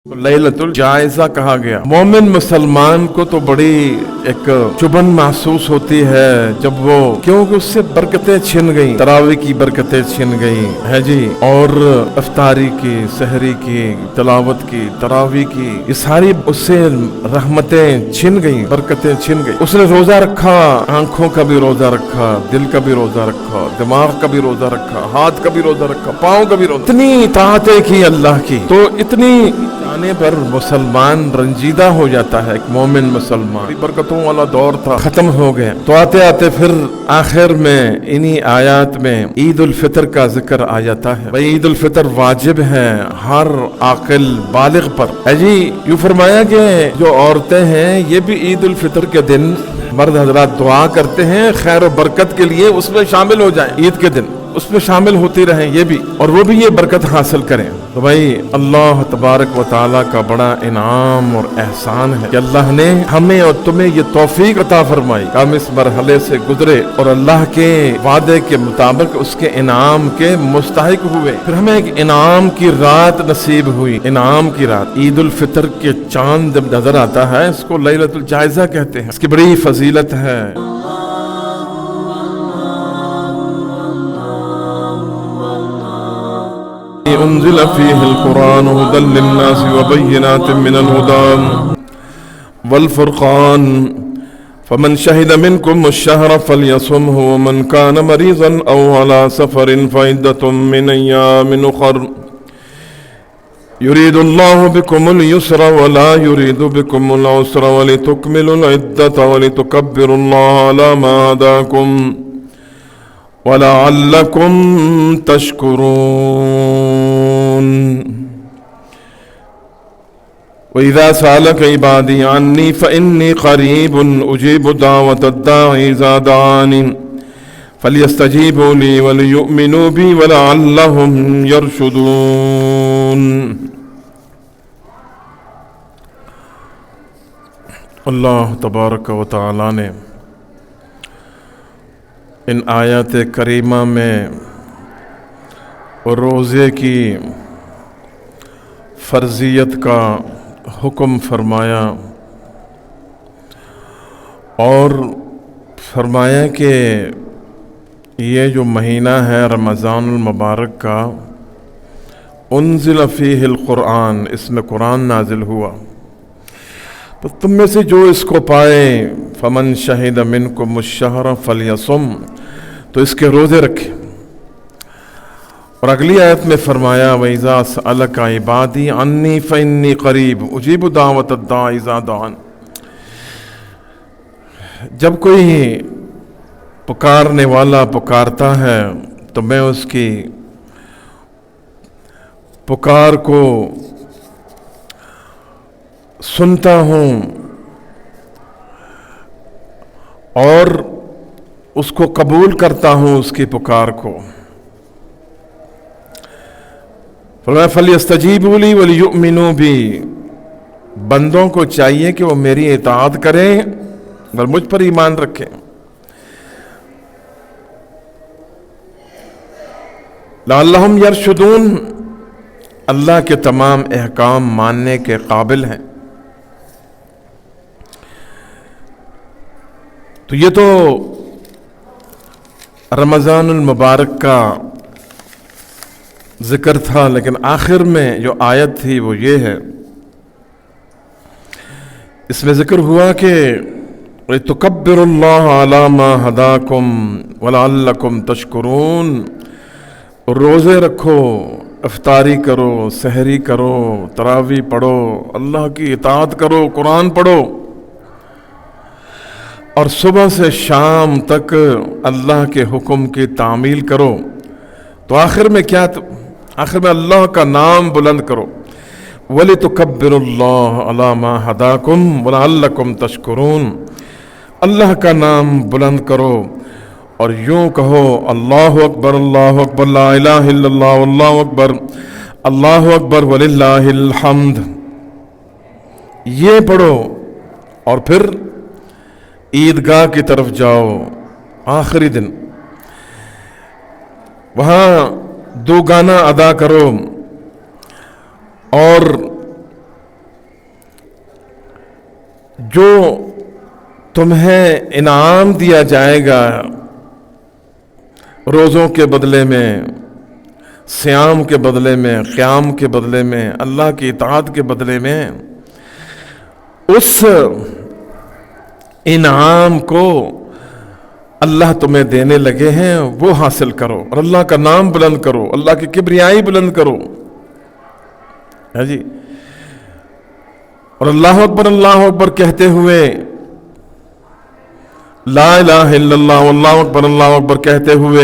लैलतुल जायजा कहा गया। मोमिन मुसलमान को तो बड़ी एक चुभन महसूस होती है जब वो, क्योंकि उससे बरकतें छिन गई, तरावी की बरकतें छिन गई है जी, और इफ्तारी की, सहरी की, तिलावत की, तरावी की, ये सारी उससे रहमतें छिन गई, बरकतें छिन गई। उसने रोजा रखा, आंखों का भी रोजा रखा, दिल का भी रोजा रखा, दिमाग का भी रोजा रखा, हाथ का भी रोजा रखा, पाँव का भी रोजा, इतनी ताकतें की अल्लाह की, तो इतनी आने पर मुसलमान रंजीदा हो जाता है। एक मोमिन मुसलमान, बरकतों वाला दौर था, खत्म हो गया। तो आते आते फिर आखिर में इन्हीं आयात में ईद उल फितर का जिक्र आ जाता है। भाई ईद उल फितर वाजिब है हर आकिल बालिग पर है जी। यूँ फरमाया कि जो औरतें हैं ये भी ईद उल फितर के दिन मर्द हजरात दुआ करते हैं खैर और बरकत के लिए, उसमें शामिल हो जाएं, ईद के दिन उसमें शामिल होती रहें ये भी, और वो भी ये बरकत हासिल करें। तो भाई अल्लाह तबारक व ताला का बड़ा इनाम और एहसान है कि अल्लाह ने हमें और तुम्हें ये तौफीक अता फरमाई, हम इस मरहले से गुजरे और अल्लाह के वादे के मुताबिक उसके इनाम के मुस्तहिक हुए। फिर हमें एक इनाम की रात नसीब हुई, इनाम की रात। ईद उल फितर के चांद जब नजर आता है, इसको लैलतुल जायजा कहते हैं, इसकी बड़ी फजीलत है। उन्ज़िल फ़ीहिल क़ुरान हुदल लिन्नास व बय्यिनातिन मिनल हुदा वल फ़ुरक़ान फ़मन शहिद मिनकुमुश शहर फ़लयसुमहु वमन कान मरीज़न औ अला सफ़रिन फ़इद्दतुम मिन अय्यामिन उख़र युरीदुल्लाहु बिकुमुल युस्रा व ला युरीदु बिकुमुल उसरा वलितुकमिलुल इद्दत वलितुकब्बिरुल्लाह अला मा हदाकुम वलअल्लकुम तशकुरून। वइज़ा सअलक इबादी अन्नी फ़इन्नी क़रीबुन उजीबु दावतद दाई इज़ा दआनी फ़लयस्तजीबू ली वलियुमिनू बी वलअल्लहुम यरशुदून। अल्लाह तबारक व तआला ने इन आयत करीमा में रोज़े की फ़र्ज़ियत का हुक्म फरमाया और फरमाया कि ये जो महीना है रमज़ानुल मुबारक का, उन्ज़िल फ़ीहिल क़ुरआन, इसमें कुरान नाजिल हुआ। तो तुम में से जो इसको पाए, फ़मन शहिद मिनकुमुश शहर फ़लयसुम, तो इसके रोज़े रखे। और अगली आयत में फरमाया वइज़ा सअलक इबादी अन्नी फ़इन्नी क़रीब उजीबु दावतद दाई इज़ा दआन। जब कोई पुकारने वाला पुकारता है तो मैं उसकी पुकार को सुनता हूँ और उसको कबूल करता हूँ, उसकी पुकार को। फ़लयस्तजीबू ली वलियुमिनू बी, बंदों को चाहिए कि वो मेरी इताअत करें और मुझ पर ईमान रखें। लअल्लहुम यरशुदून, अल्लाह के तमाम अहकाम मानने के काबिल हैं। तो ये तो रमज़ानुल मुबारक का ज़िक्र था, लेकिन आखिर में जो आयत थी वो ये है, इसमें ज़िक्र हुआ कि तुकब्बिरुल्लाह अला मा हदाकुम वलअल्लकुम तशकुरून। रोज़े रखो, इफ्तारी करो, सहरी करो, तरावी पढ़ो, अल्लाह की इताअत करो, कुरान पढ़ो और सुबह से शाम तक अल्लाह के हुक्म की तामील करो। तो आखिर में क्या, आखिर में अल्लाह का नाम बुलंद करो। वलितुकब्बिरुल्लाह अला मा हदाकुम वलअल्लकुम तशकुरून, अल्लाह का नाम बुलंद करो और यूँ कहो अल्लाहु अकबर ला इलाहा इल्लल्लाह अल्लाहु अकबर वलिल्लाहिल हम्द। ये पढ़ो और फिर ईदगाह की तरफ जाओ आखिरी दिन, वहाँ दो गाना अदा करो और جو تمہیں انعام دیا جائے گا روزوں کے بدلے میں، صیام کے بدلے میں، قیام کے بدلے میں، اللہ کی اطاعت کے بدلے میں، اس انعام کو اللہ تمہیں دینے لگے ہیں، وہ حاصل کرو اور اللہ کا نام بلند کرو، اللہ کی کبریائی بلند کرو، ہے جی۔ اور اللہ اکبر کہتے ہوئے، لا الہ الا اللہ اللہ اکبر کہتے ہوئے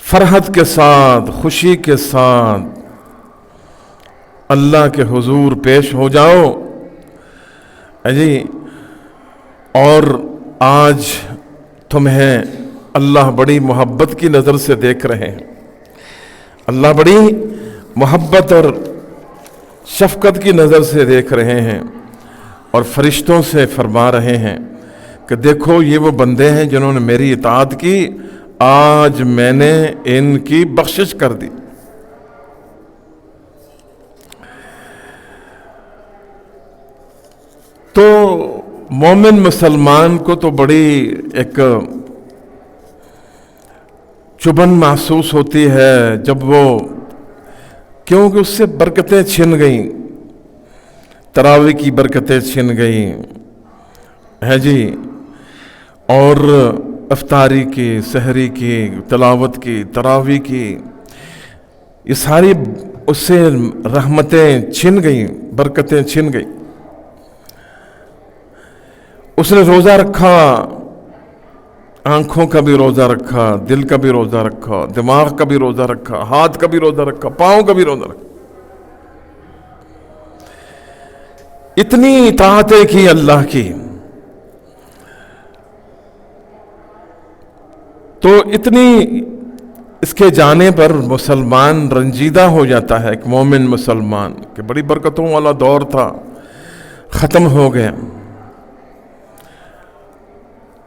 فرحت کے ساتھ، خوشی کے ساتھ اللہ کے حضور پیش ہو جاؤ، ہے جی۔ اور آج تمہیں اللہ بڑی محبت کی نظر سے دیکھ رہے ہیں، اللہ بڑی محبت اور شفقت کی نظر سے دیکھ رہے ہیں، اور فرشتوں سے فرما رہے ہیں کہ دیکھو یہ وہ بندے ہیں جنہوں نے میری اطاعت کی، آج میں نے ان کی بخشش کر دی۔ تو مومن مسلمان کو تو بڑی ایک چبھن محسوس ہوتی ہے جب وہ، کیونکہ اس سے برکتیں چھن گئیں، تراویح کی برکتیں چھن گئیں، ہے جی، اور افطاری کی، سحری کی، تلاوت کی، تراویح کی، یہ ساری اس سے رحمتیں چھن گئیں، برکتیں چھن گئیں۔ اس نے روزہ رکھا، آنکھوں کا بھی روزہ رکھا، دل کا بھی روزہ رکھا، دماغ کا بھی روزہ رکھا، ہاتھ کا بھی روزہ رکھا، پاؤں کا بھی روزہ رکھا، اتنی اطاعتیں کی اللہ کی، تو اتنی اس کے جانے پر مسلمان رنجیدہ ہو جاتا ہے، ایک مومن مسلمان کہ بڑی برکتوں والا دور تھا، ختم ہو گیا۔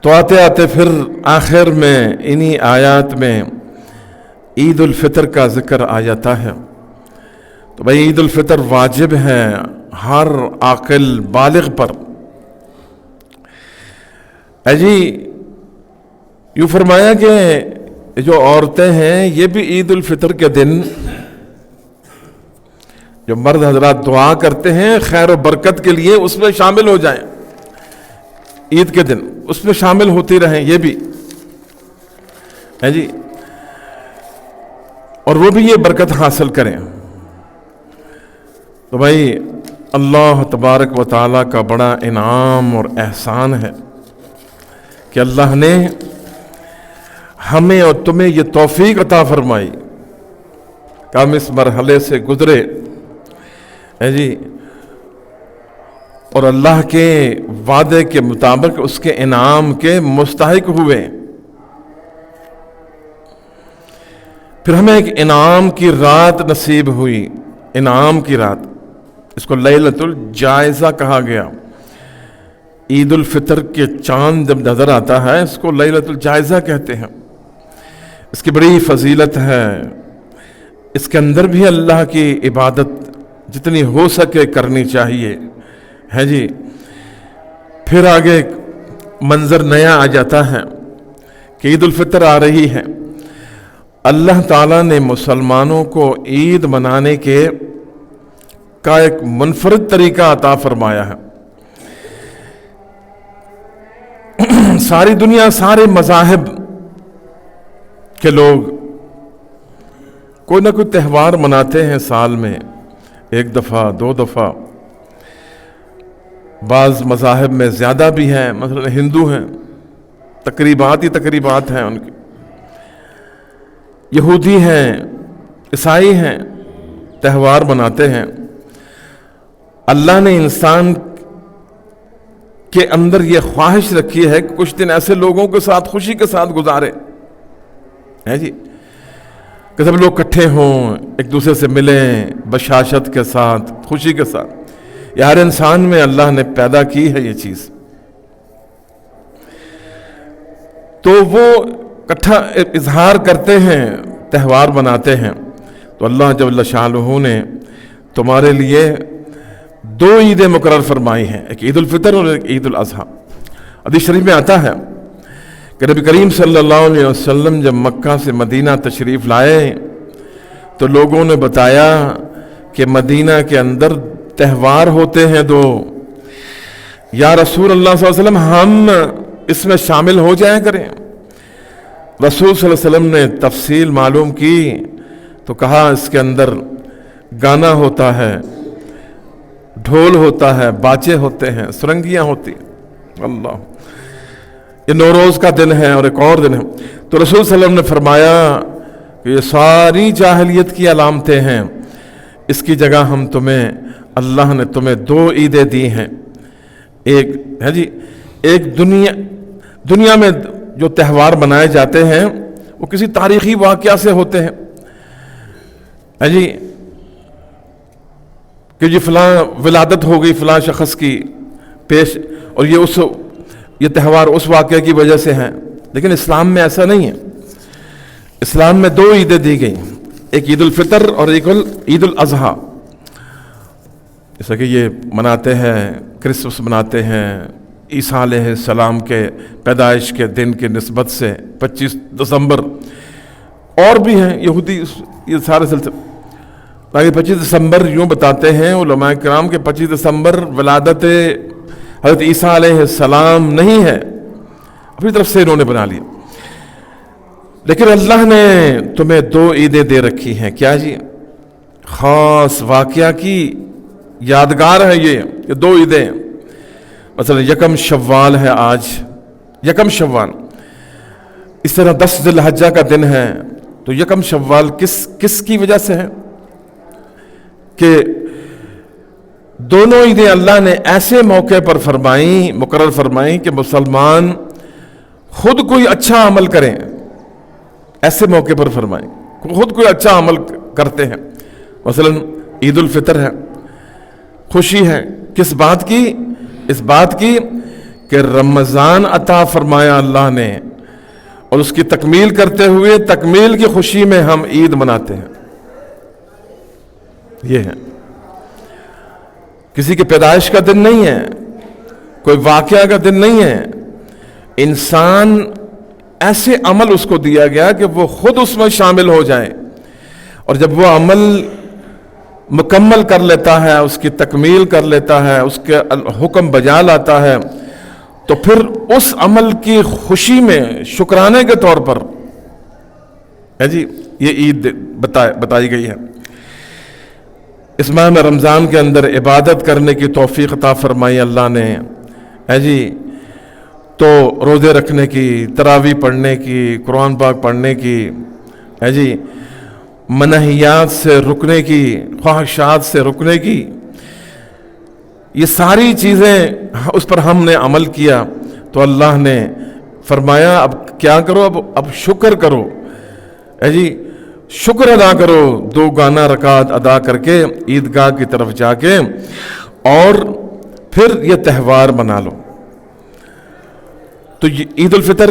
تو آتے آتے پھر آخر میں انہی آیات میں عید الفطر کا ذکر آ جاتا ہے۔ تو بھائی عید الفطر واجب ہے ہر عاقل بالغ پر، جی۔ یوں فرمایا کہ جو عورتیں ہیں یہ بھی عید الفطر کے دن، جو مرد حضرات دعا کرتے ہیں خیر و برکت کے لیے، اس میں شامل ہو جائیں، عید کے دن اس میں شامل ہوتی رہیں، یہ بھی ہے جی، اور وہ بھی یہ برکت حاصل کریں۔ تو بھائی اللہ تبارک و تعالیٰ کا بڑا انعام اور احسان ہے کہ اللہ نے ہمیں اور تمہیں یہ توفیق عطا فرمائی کہ ہم اس مرحلے سے گزرے، ہے جی، اور اللہ کے وعدے کے مطابق اس کے انعام کے مستحق ہوئے۔ پھر ہمیں ایک انعام کی رات نصیب ہوئی، انعام کی رات، اس کو لیلۃ الجائزہ کہا گیا۔ عید الفطر کے چاند جب نظر آتا ہے اس کو لیلۃ الجائزہ کہتے ہیں، اس کی بڑی فضیلت ہے، اس کے اندر بھی اللہ کی عبادت جتنی ہو سکے کرنی چاہیے، ہے جی۔ پھر آگے ایک منظر نیا آ جاتا ہے کہ عید الفطر آ رہی ہے، اللہ تعالیٰ نے مسلمانوں کو عید منانے کا ایک منفرد طریقہ عطا فرمایا ہے۔ ساری دنیا، سارے مذاہب کے لوگ کوئی نہ کوئی تہوار مناتے ہیں سال میں، ایک دفعہ، دو دفعہ، بعض مذاہب میں زیادہ بھی ہیں، مثلا ہندو ہیں، تقریبات ہی تقریبات ہیں ان کی، یہودی ہیں، عیسائی ہیں، تہوار مناتے ہیں۔ اللہ نے انسان کے اندر یہ خواہش رکھی ہے کہ کچھ دن ایسے لوگوں کے ساتھ خوشی کے ساتھ گزارے، ہے جی، کہ سب لوگ اکٹھے ہوں، ایک دوسرے سے ملیں، بشاشت کے ساتھ، خوشی کے ساتھ۔ یہ ہر انسان میں اللہ نے پیدا کی ہے یہ چیز، تو وہ اکٹھا اظہار کرتے ہیں، تہوار مناتے ہیں۔ تو اللہ جل شانہ نے تمہارے لیے دو عیدیں مقرر فرمائی ہیں، ایک عید الفطر اور ایک عید الاضحیٰ۔ حدیث شریف میں آتا ہے کہ نبی کریم صلی اللہ علیہ وسلم جب مکہ سے مدینہ تشریف لائے تو لوگوں نے بتایا کہ مدینہ کے اندر تہوار ہوتے ہیں دو، یا رسول اللہ صلی اللہ علیہ وسلم ہم اس میں شامل ہو جائیں کریں۔ رسول صلی اللہ علیہ وسلم نے تفصیل معلوم کی تو کہا اس کے اندر گانا ہوتا ہے، ڈھول ہوتا ہے، باجے ہوتے ہیں، سرنگیاں ہوتی ہیں۔ اللہ، یہ نوروز کا دن ہے اور ایک اور دن ہے۔ تو رسول صلی اللہ علیہ وسلم نے فرمایا کہ یہ ساری جاہلیت کی علامتیں ہیں، اس کی جگہ ہم تمہیں، اللہ نے تمہیں دو عیدیں دی ہیں۔ ایک ہے جی، ایک دنیا میں جو تہوار منائے جاتے ہیں وہ کسی تاریخی واقعہ سے ہوتے ہیں، ہے جی، کہ جی فلاں ولادت ہو گئی فلاں شخص کی پیش، اور یہ تہوار اس واقعے کی وجہ سے ہیں۔ لیکن اسلام میں ایسا نہیں ہے، اسلام میں دو عیدیں دی گئی، ایک عید الفطر اور ایک عید الاضحیٰ۔ جیسا کہ یہ مناتے ہیں، کرسمس مناتے ہیں عیسیٰ علیہ السلام کے پیدائش کے دن کی نسبت سے 25 دسمبر، اور بھی ہیں یہودی یہ سارے سلسلے، تاکہ 25 دسمبر یوں بتاتے ہیں علماء کرام کہ 25 دسمبر ولادت حضرت عیسیٰ علیہ السلام نہیں ہے، اپنی طرف سے انہوں نے بنا لیا۔ لیکن اللہ نے تمہیں دو عیدیں دے رکھی ہیں، کیا جی؟ خاص واقعہ کی یادگار ہے یہ دو عیدیں۔ مثلا یکم شوال ہے آج، یکم شوال، اس طرح 10 ذی الحجہ کا دن ہے، تو یکم شوال کس کی وجہ سے ہے کہ دونوں عیدیں اللہ نے ایسے موقع پر مقرر فرمائیں کہ مسلمان خود کوئی اچھا عمل کریں، ایسے موقع پر فرمائیں خود کوئی اچھا عمل کرتے ہیں۔ مثلا عید الفطر ہے، خوشی ہے کس بات کی؟ اس بات کی کہ رمضان عطا فرمایا اللہ نے، اور اس کی تکمیل کرتے ہوئے تکمیل کی خوشی میں ہم عید مناتے ہیں۔ یہ ہے، کسی کی پیدائش کا دن نہیں ہے، کوئی واقعہ کا دن نہیں ہے، انسان ایسے عمل اس کو دیا گیا کہ وہ خود اس میں شامل ہو جائے، اور جب وہ عمل مکمل کر لیتا ہے، اس کی تکمیل کر لیتا ہے، اس کے حکم بجا لاتا ہے، تو پھر اس عمل کی خوشی میں شکرانے کے طور پر ہے جی یہ عید بتائی گئی ہے۔ اس ماہ میں رمضان کے اندر عبادت کرنے کی توفیق عطا فرمائی اللہ نے، ہے جی، تو روزے رکھنے کی، تراویح پڑھنے کی، قرآن پاک پڑھنے کی، ہے جی، منہیات سے رکنے کی، خواہشات سے رکنے کی، یہ ساری چیزیں اس پر ہم نے عمل کیا تو اللہ نے فرمایا اب کیا کرو، اب شکر کرو، ہے جی، شکر ادا کرو، 2 گانا رکعت ادا کر کے عیدگاہ کی طرف جا کے، اور پھر یہ تہوار منا لو۔ تو عید الفطر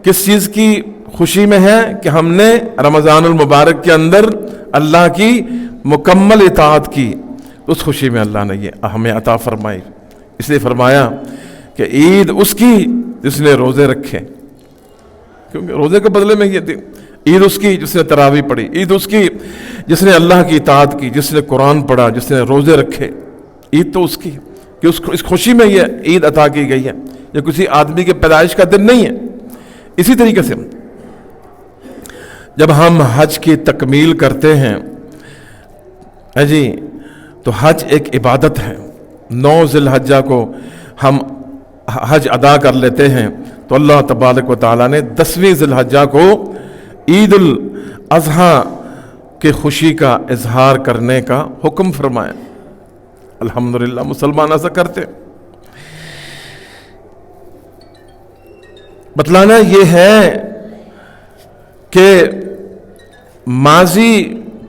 کس چیز کی خوشی میں ہے کہ ہم نے رمضان المبارک کے اندر اللہ کی مکمل اطاعت کی، اس خوشی میں اللہ نے یہ ہمیں عطا فرمائی۔ اس لیے فرمایا کہ عید اس کی جس نے روزے رکھے، کیونکہ روزے کے بدلے میں یہ عید اس کی جس نے تراویح پڑھی، عید اس کی جس نے اللہ کی اطاعت کی، جس نے قرآن پڑھا، جس نے روزے رکھے، عید تو اس کی کہ اس خوشی میں یہ عید عطا کی گئی ہے، یہ کسی آدمی کے پیدائش کا دن نہیں ہے۔ اسی طریقے سے جب ہم حج کی تکمیل کرتے ہیں، ہے جی، تو حج ایک عبادت ہے۔ 9 ذی الحجہ کو ہم حج ادا کر لیتے ہیں تو اللہ تبارک و تعالیٰ نے 10ویں ذی الحجہ کو عید الاضحیٰ کی خوشی کا اظہار کرنے کا حکم فرمایا۔ الحمدللہ مسلمان ایسا کرتے۔ بتلانا یہ ہے کہ ماضی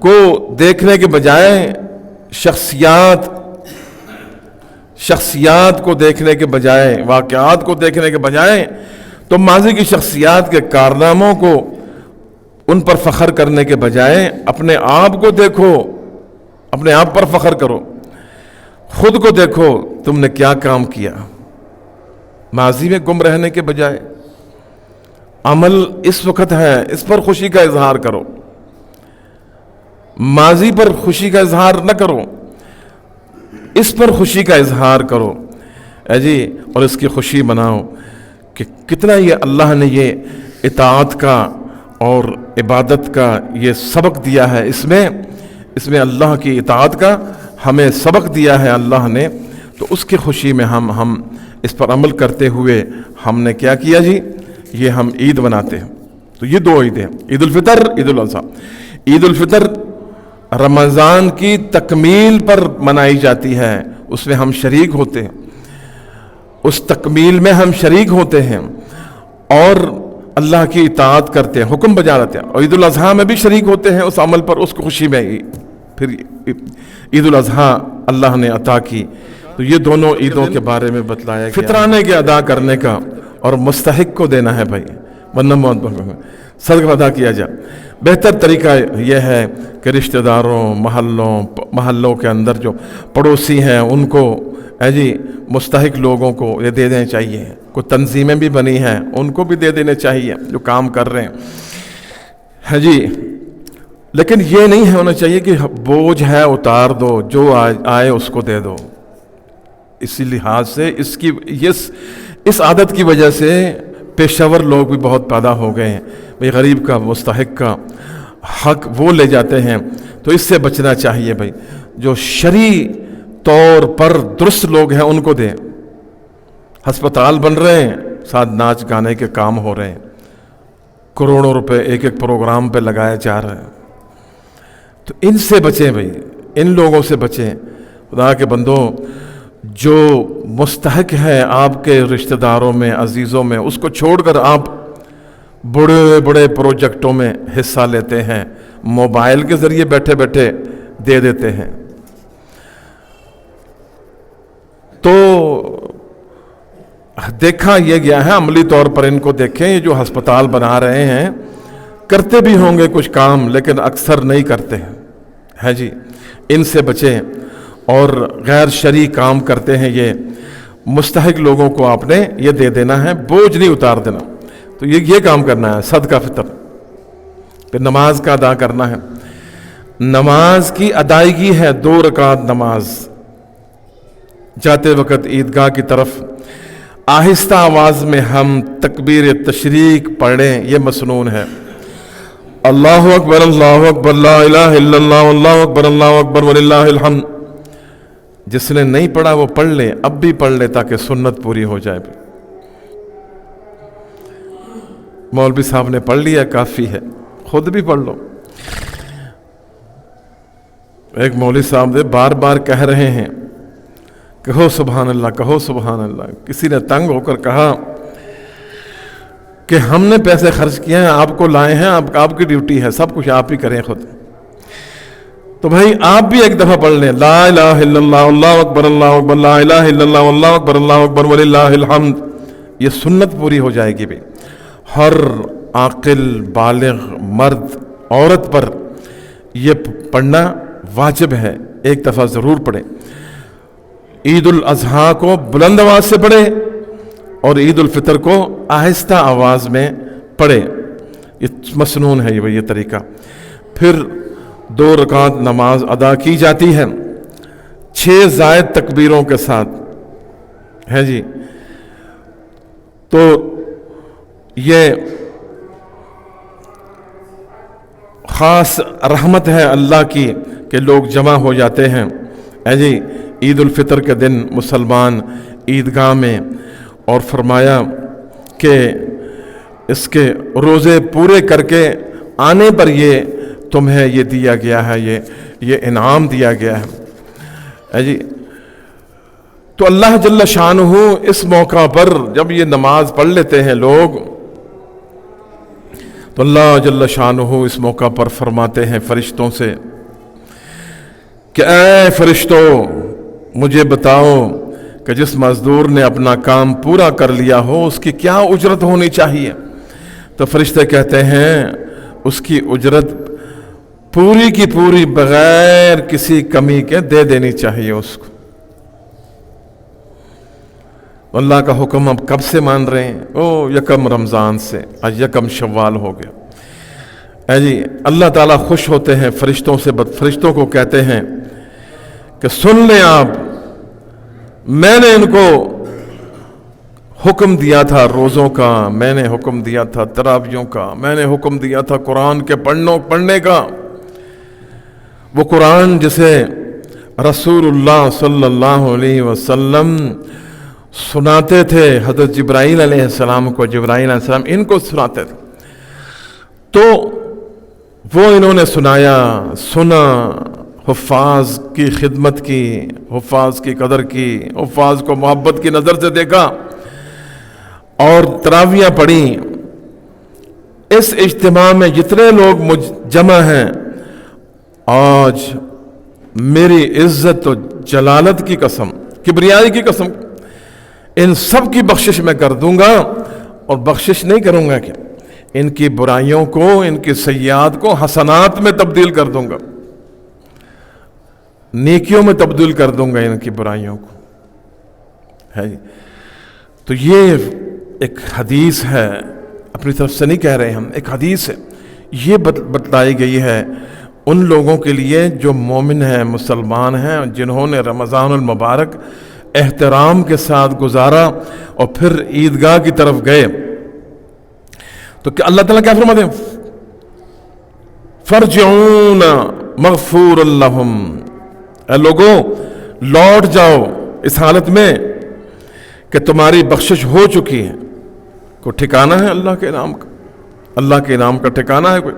کو دیکھنے کے بجائے شخصیات کو دیکھنے کے بجائے، واقعات کو دیکھنے کے بجائے، تو ماضی کی شخصیات کے کارناموں کو ان پر فخر کرنے کے بجائے اپنے آپ کو دیکھو، اپنے آپ پر فخر کرو، खुद को देखो तुमने क्या काम किया। माजी में गुम रहने के बजाय अमल इस वक्त है, इस पर खुशी का इजहार करो। माजी पर खुशी का इजहार न करो, इस पर खुशी का इजहार करो है जी, और इसकी खुशी मनाओ कि कितना ये अल्लाह ने ये इताअत का और इबादत का ये सबक दिया है। इसमें अल्लाह की इताअत का हमें सबक दिया है अल्लाह ने, तो उसकी खुशी में हम इस पर अमल करते हुए हमने क्या किया जी, ये हम ईद मनाते हैं। तो ये दो ईद हैं, ईद उल फितर, ईद उल अज़हा। ईद उल फितर रमज़ान की तकमील पर मनाई जाती है, उसमें हम शरीक होते हैं, उस तकमील में हम शरीक होते हैं और अल्लाह की इताअत करते हैं, हुक्म बजा रहते हैं। और ईद उल अज़हा में भी शरीक होते हैं उस अमल पर, उसको खुशी में ही फिर ईद उल अज़हा अल्लाह ने अता की। तो ये दोनों ईदों के बारे में बतलाया गया। फितराने के अदा करने का और मुस्तहिक को देना है भाई, वरना सदका अदा किया जाए। बेहतर तरीका यह है कि रिश्तेदारों, महल्लों के अंदर जो पड़ोसी हैं उनको है जी, मुस्तहिक लोगों को ये दे देने चाहिए। कोई तंजीमें भी बनी हैं उनको भी दे देने चाहिए जो काम कर रहे हैं है जी। लेकिन ये नहीं होना चाहिए कि बोझ है उतार दो, जो आए उसको दे दो। इसी लिहाज से इस आदत की वजह से पेशावर लोग भी बहुत पैदा हो गए हैं भाई, गरीब का, मुस्तहिक का हक वो ले जाते हैं। तो इससे बचना चाहिए भाई, जो शरी तौर पर दुरुस्त लोग हैं उनको दें। अस्पताल बन रहे हैं, साथ नाच गाने के काम हो रहे हैं, करोड़ों रुपए एक एक प्रोग्राम पे लगाए जा रहे हैं। तो इनसे बचें भाई, इन लोगों से बचें। खुदा के बंदो, जो मुस्तहिक है आपके रिश्तेदारों में, अजीज़ों में, उसको छोड़कर आप बड़े बड़े प्रोजेक्टों में हिस्सा लेते हैं, मोबाइल के ज़रिए बैठे बैठे दे देते हैं। तो देखा यह गया है, अमली तौर पर इनको देखें, ये जो अस्पताल बना रहे हैं करते भी होंगे कुछ काम, लेकिन अक्सर नहीं करते हैं है जी। इनसे बचें। और गैर शरई काम करते हैं ये मुस्तहिक लोगों को आपने ये दे देना है, बोझ नहीं उतार देना। तो ये काम करना है, सदका फितर। फिर नमाज का अदा करना है। नमाज की अदायगी है 2 रकात नमाज। जाते वक्त ईदगाह की तरफ आहिस्ता आवाज में हम तकबीर तशरीक पढ़ें, ये मसनून है। अल्लाहु अकबर, अल्लाहु अकबर, ला इलाहा इल्लल्लाह, अल्लाहु अकबर, अल्लाहु अकबर वलिल्लाहिल हम्द। जिसने नहीं पढ़ा वो पढ़ ले, अब भी पढ़ ले ताकि सुन्नत पूरी हो जाए। मौलवी साहब ने पढ़ लिया, काफी है, खुद भी पढ़ लो। एक मौलवी साहब बार बार कह रहे हैं, कहो सुभान अल्लाह, कहो सुभान अल्लाह। किसी ने तंग होकर कहा कि हमने पैसे खर्च किए हैं, आपको लाए हैं, आपकी ड्यूटी है, सब कुछ आप ही करें खुद। तो भाई आप भी एक दफा पढ़ लें, ला इलाहा इल्लल्लाह, अल्लाहु अकबर, अल्लाहु अकबर, ला इलाहा इल्लल्लाह, अल्लाहु अकबर, अल्लाहु अकबर वलिल्लाहिल हम्द। ये सुन्नत पूरी हो जाएगी भाई। हर आकिल बालिग मर्द औरत पर यह पढ़ना वाजिब है, एक दफा जरूर पढ़े। ईद उल अज़हा को बुलंद आवाज से पढ़े और ईद उल फितर को आहिस्ता आवाज में पढ़े। ये मसनून है ये तरीका। फिर 2 रकात नमाज अदा की जाती है 6 ज़ायद तकबीरों के साथ है जी। तो ये ख़ास रहमत है अल्लाह की कि लोग जमा हो जाते हैं है जी ईद उल फितर के दिन मुसलमान ईदगाह में, और फरमाया कि इसके रोज़े पूरे करके आने पर ये तुम्हें ये दिया गया है, ये इनाम दिया गया है जी। तो अल्लाह जल्ल शानुहु इस मौका पर जब ये नमाज पढ़ लेते हैं लोग, तो अल्लाह जल्ल शानुहु इस मौका पर फरमाते हैं फरिश्तों से कि ऐ फरिश्तों, मुझे बताओ कि जिस मजदूर ने अपना काम पूरा कर लिया हो उसकी क्या उजरत होनी चाहिए। तो फरिश्ते कहते हैं उसकी उजरत पूरी की पूरी बगैर किसी कमी के दे देनी चाहिए उसको। अल्लाह का हुक्म अब कब से मान रहे हैं? ओ यकम रमज़ान से, आज यकम शव्वाल हो गया। जी अल्लाह ताला खुश होते हैं फरिश्तों से, फरिश्तों को कहते हैं कि सुन लें आप, मैंने इनको हुक्म दिया था रोज़ों का, मैंने हुक्म दिया था तरावियों का, मैंने हुक्म दिया था कुरान के पढ़ने का। वो कुरान जिसे रसूलुल्लाह सल्लल्लाहु अलैहि वसल्लम सुनाते थे हज़रत जिब्राईल अलैहिस्सलाम को, जिब्राईल अलैहिस्सलाम इनको सुनाते थे, तो वो इन्होंने सुना, हुफ़ाज़ की खिदमत की, हुफ़ाज़ की कदर की, हुफ़ाज़ को मोहब्बत की नज़र से देखा और तरावियाँ पढ़ी। इस इज्तिमा में जितने लोग जमा हैं, आज मेरी इज्जत और जलालत की कसम, किबरियाई की कसम, इन सब की बख्शिश मैं कर दूंगा। और बख्शिश नहीं करूंगा कि इनकी बुराइयों को, इनकी सय्यात को हसनात में तब्दील कर दूंगा, नेकियों में तब्दील कर दूंगा इनकी बुराइयों को, है। तो ये एक हदीस है, अपनी तरफ से नहीं कह रहे हम, एक हदीस है, ये बतलाई गई है उन लोगों के लिए जो मोमिन हैं, मुसलमान हैं, जिन्होंने रमज़ानुल मुबारक एहतराम के साथ गुजारा और फिर ईदगाह की तरफ गए। तो क्या अल्लाह ताला क्या फरमाते हैं? फरजिऊन मग़फ़ूरन लहुम, ऐ लोगों लौट जाओ इस हालत में कि तुम्हारी बख्शिश हो चुकी है। कोई ठिकाना है अल्लाह के नाम का? अल्लाह के नाम का ठिकाना है कोई?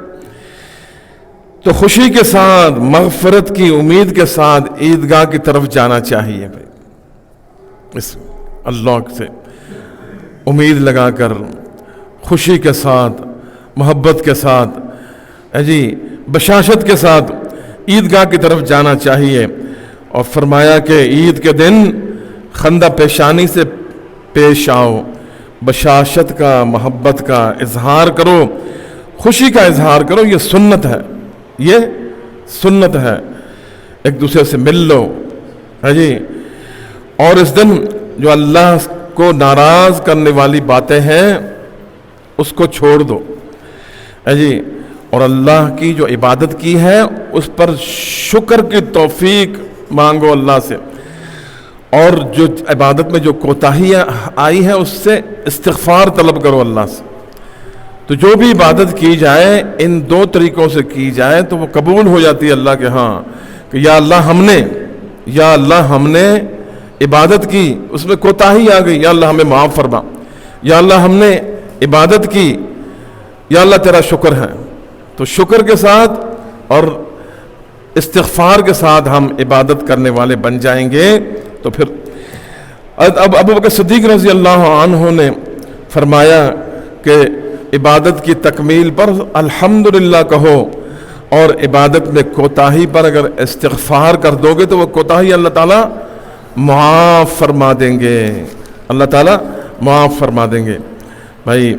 तो खुशी के साथ, मग़फ़िरत की उम्मीद के साथ ईदगाह की तरफ जाना चाहिए भाई, इस अल्लाह से उम्मीद लगाकर, खुशी के साथ, मोहब्बत के साथ, जी बशाशत के साथ ईदगाह की तरफ जाना चाहिए। और फरमाया कि ईद के दिन खंदा पेशानी से पेश आओ, बशाशत का, मोहब्बत का इजहार करो, खुशी का इजहार करो। ये सुन्नत है, ये सुन्नत है। एक दूसरे से मिल लो, है जी। और इस दिन जो अल्लाह को नाराज करने वाली बातें हैं उसको छोड़ दो, है जी। और अल्लाह की जो इबादत की है उस पर शुक्र की तौफीक मांगो अल्लाह से, और जो इबादत में जो कोताहियाँ आई है उससे इस्तिग़फ़ार तलब करो अल्लाह से। तो जो भी इबादत की जाए इन दो तरीक़ों से की जाए तो वो कबूल हो जाती है अल्लाह के हाँ, कि या अल्लाह हमने इबादत की, उसमें कोताही आ गई, या अल्लाह हमें माफ़ फरमा, या अल्लाह हमने इबादत की, या अल्लाह तेरा शुक्र है। तो शुक्र के साथ और इस्तिग़फ़ार के साथ हम इबादत करने वाले बन जाएंगे। तो फिर अब अबू बकर सिद्दीक़ रज़ी अल्लाह अन्हु ने फरमाया कि इबादत की तकमील पर अल्हम्दुलिल्लाह कहो, और इबादत में कोताही पर अगर इस्तिग़फ़ार कर दोगे तो वो कोताही अल्लाह ताला माफ़ फरमा देंगे, अल्लाह ताला माफ़ फरमा देंगे। भाई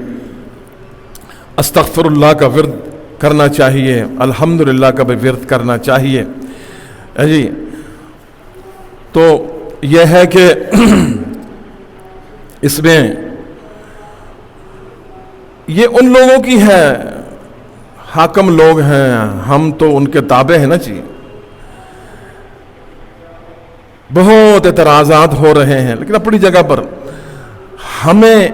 अस्तग़फ़िरुल्लाह का विर्द करना चाहिए, अल्हम्दुलिल्लाह का भी विर्द करना चाहिए, है जी। तो यह है कि इसमें ये उन लोगों की है, हाकम लोग हैं, हम तो उनके ताबे हैं ना जी। बहुत एतराज़ात हो रहे हैं, लेकिन अपनी जगह पर हमें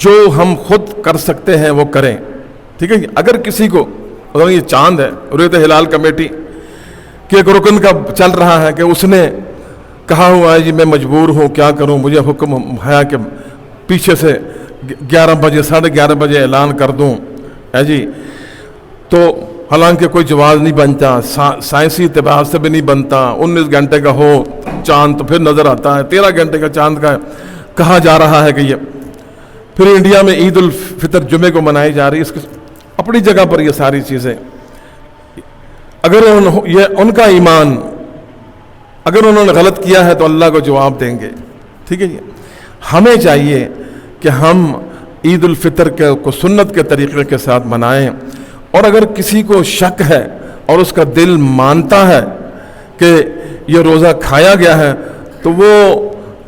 जो हम खुद कर सकते हैं वो करें, ठीक है। अगर किसी को, अगर ये चांद है, रुयत हिलाल कमेटी के एक रुकन का चल रहा है कि उसने कहा हुआ है जी मैं मजबूर हूँ, क्या करूँ, मुझे हुक्म है कि पीछे से 11 बजे 11:30 बजे ऐलान कर दूँ, है जी। तो हालांकि कोई जवाब नहीं बनता, साइंसी एतबार से भी नहीं बनता। 19 घंटे का हो चांद तो फिर नज़र आता है, 13 घंटे का चांद का कहा जा रहा है कि ये फिर इंडिया में ईद उल फितर जुमे को मनाई जा रही है। इसकी अपनी जगह पर ये सारी चीज़ें, अगर ये उनका ईमान, अगर उन्होंने गलत किया है तो अल्लाह को जवाब देंगे, ठीक है जी। हमें चाहिए कि हम ईद उल फितर को सुन्नत के तरीक़े के साथ मनाएं, और अगर किसी को शक है और उसका दिल मानता है कि ये रोज़ा खाया गया है तो वो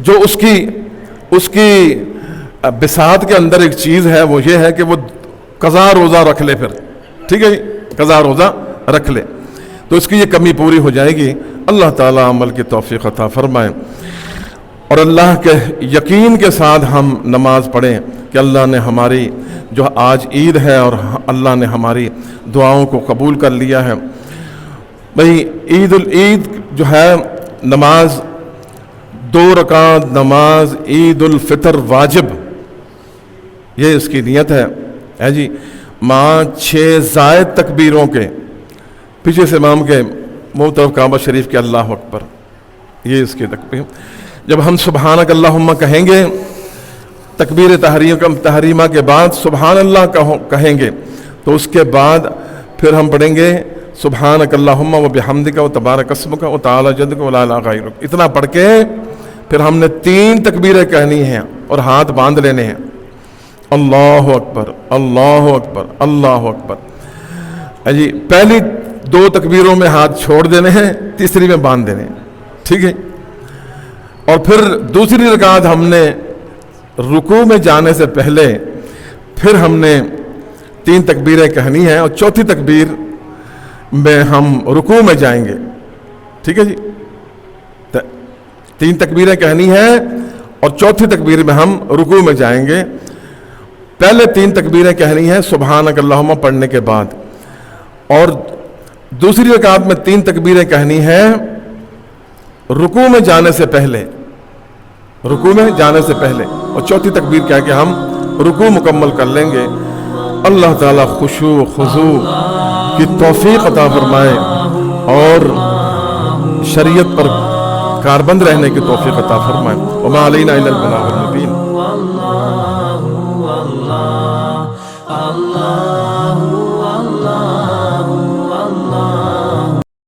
जो اس کی بساط کے اندر ایک چیز ہے، وہ یہ ہے کہ وہ قضا روزہ رکھ لے، پھر ٹھیک ہے جی، قضا روزہ رکھ لے، تو اس کی یہ کمی پوری ہو جائے گی۔ اللہ تعالیٰ عمل کی توفیق عطا فرمائے، اور اللہ کے یقین کے ساتھ ہم نماز پڑھیں کہ اللہ نے ہماری جو آج عید ہے اور اللہ نے ہماری دعاؤں کو قبول کر لیا ہے۔ بھئی عید جو ہے نماز 2 رکعت نماز عید الفطر واجب، یہ اس کی نیت ہے جی، ماں 6 زائد تکبیروں کے، پیچھے سے امام کے منہ طرف کعبہ شریف کے اللہ اکبر، یہ اس کی تکبیر۔ جب ہم سبحانک اللہم کہیں گے تکبیر تحریمہ کے بعد سبحان اللہ کہیں گے، تو اس کے بعد پھر ہم پڑھیں گے سبحانک اللہم و بحمدک و تبارک اسمک و تعالی جدک و لا الہ غیرک۔ اتنا پڑھ کے پھر ہم نے 3 تکبیریں کہنی ہیں اور ہاتھ باندھ لینے ہیں، اللہ اکبر اللہ اکبر اللہ اکبر جی۔ پہلی 2 تکبیروں میں ہاتھ چھوڑ دینے ہیں، تیسری میں باندھ دینے ہیں، ٹھیک ہے۔ اور پھر دوسری رکعت ہم نے رکوع میں جانے سے پہلے پھر ہم نے 3 تکبیریں کہنی ہیں، اور چوتھی تکبیر میں ہم رکوع میں جائیں گے، ٹھیک ہے جی۔ 3 تکبیریں کہنی ہیں اور چوتھی تکبیر میں ہم رکوع میں جائیں گے۔ پہلے 3 تکبیریں کہنی ہیں سبحانک اللہم پڑھنے کے بعد، اور دوسری رکعت میں 3 تکبیریں کہنی ہیں رکوع میں جانے سے پہلے، رکوع میں جانے سے پہلے، اور چوتھی تکبیر کہہ کے ہم رکوع مکمل کر لیں گے۔ اللہ تعالیٰ خشوع و خضوع کی توفیق عطا فرمائے اور شریعت پر کاربند رہنے کی توفیق عطا فرمائے۔ وما علینا الا البلاغ المبین۔